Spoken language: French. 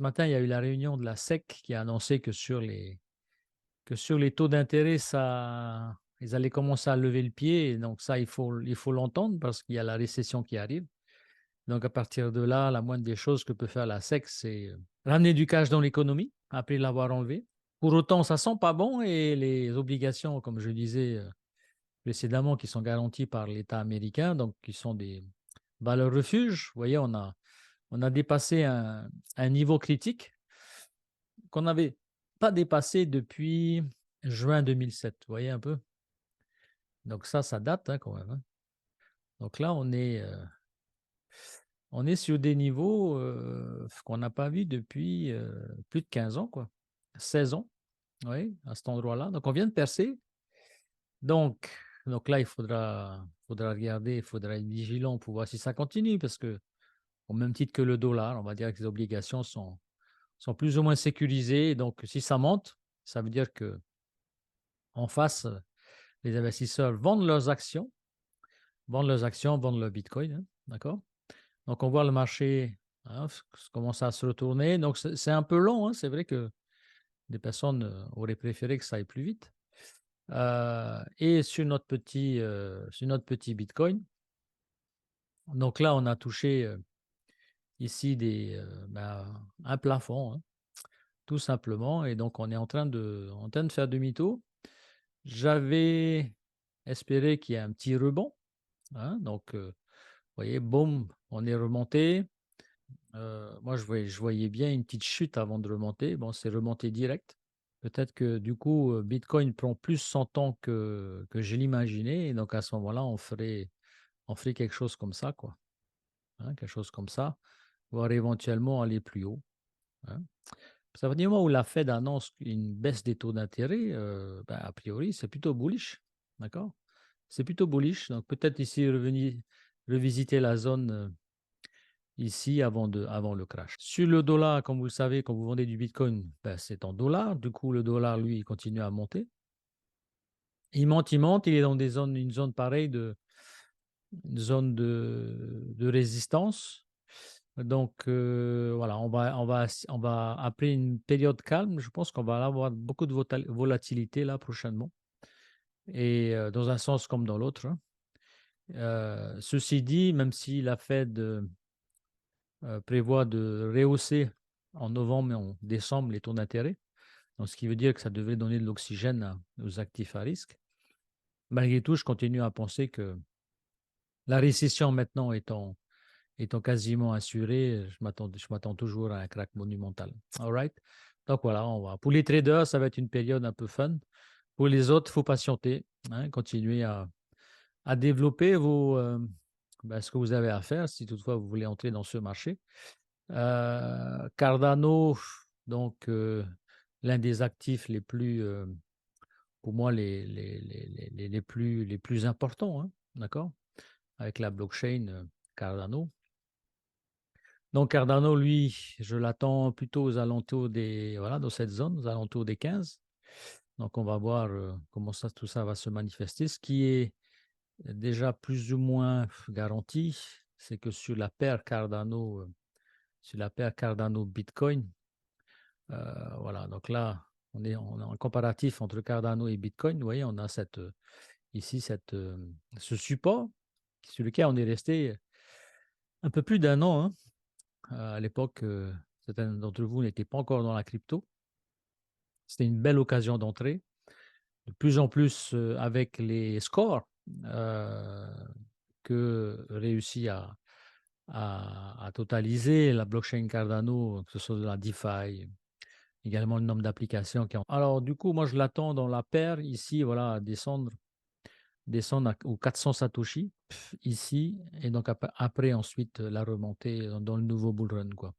matin, il y a eu la réunion de la SEC qui a annoncé que sur les taux d'intérêt, ils allaient commencer à lever le pied. Et donc ça, il faut l'entendre parce qu'il y a la récession qui arrive. Donc à partir de là, la moindre des choses que peut faire la SEC, c'est ramener du cash dans l'économie après l'avoir enlevé. Pour autant, ça sent pas bon et les obligations, comme je disais précédemment, qui sont garanties par l'État américain, donc qui sont des valeurs refuges. Vous voyez, on a dépassé un niveau critique qu'on n'avait pas dépassé depuis juin 2007. Vous voyez un peu? Donc ça date hein, quand même. Hein. Donc là, on est sur des niveaux qu'on n'a pas vus depuis plus de 15 ans, quoi. 16 ans, oui, à cet endroit-là. Donc on vient de percer. Donc, donc là, faudra regarder, il faudra être vigilant pour voir si ça continue, parce que au même titre que le dollar, on va dire que les obligations sont plus ou moins sécurisées. Donc, si ça monte, ça veut dire que en face, les investisseurs vendent leurs actions, vendent leur Bitcoin, hein, d'accord? Donc, on voit le marché hein, commence à se retourner. Donc, c'est un peu long. Hein. C'est vrai que des personnes auraient préféré que ça aille plus vite. Et sur notre petit Bitcoin, donc là, on a touché ici un plafond, hein, tout simplement. Et donc, on est en train de faire demi-tour. J'avais espéré qu'il y ait un petit rebond. Hein, donc, vous voyez, boum, on est remonté. Moi, je voyais bien une petite chute avant de remonter. Bon, c'est remonté direct. Peut-être que du coup, Bitcoin prend plus son temps que je l'imaginais. Et donc, à ce moment-là, on ferait quelque chose comme ça, quoi. Hein, quelque chose comme ça, voire éventuellement aller plus haut. Hein. Ça veut dire où la Fed annonce une baisse des taux d'intérêt, a priori, c'est plutôt bullish. D'accord? C'est plutôt bullish. Donc, peut-être ici, revisiter la zone ici avant le crash. Sur le dollar, comme vous le savez, quand vous vendez du Bitcoin, c'est en dollars. Du coup, le dollar, lui, il continue à monter. Il monte, il est dans une zone pareille une zone de résistance. Donc, voilà, on va, après une période calme, je pense qu'on va avoir beaucoup de volatilité là prochainement, et dans un sens comme dans l'autre. Hein. Ceci dit, même si la Fed prévoit de rehausser en novembre et en décembre les taux d'intérêt, donc ce qui veut dire que ça devrait donner de l'oxygène aux actifs à risque, malgré tout, je continue à penser que la récession maintenant étant quasiment assurée, je m'attends toujours à un crack monumental. All right? Donc voilà, pour les traders, ça va être une période un peu fun. Pour les autres, il faut patienter, hein, continuer à développer ce que vous avez à faire si toutefois vous voulez entrer dans ce marché. Cardano, donc l'un des actifs les plus, pour moi, les plus importants, hein, d'accord? Avec la blockchain Cardano. Donc Cardano, lui, je l'attends plutôt aux alentours dans cette zone, aux alentours des 15. Donc on va voir comment tout ça va se manifester. Ce qui est déjà plus ou moins garanti, c'est que sur la paire Cardano Bitcoin, voilà, donc là, on est en comparatif entre Cardano et Bitcoin. Vous voyez, on a ici ce support sur lequel on est resté un peu plus d'un an. Hein. À l'époque, certains d'entre vous n'étaient pas encore dans la crypto. C'était une belle occasion d'entrer. De plus en plus, avec les scores que réussit à totaliser la blockchain Cardano, que ce soit de la DeFi, également le nombre d'applications qui ont. Alors, du coup, moi, je l'attends dans la paire ici, voilà, à descendre aux 400 Satoshi ici, et donc après ensuite la remontée dans le nouveau bull run, quoi.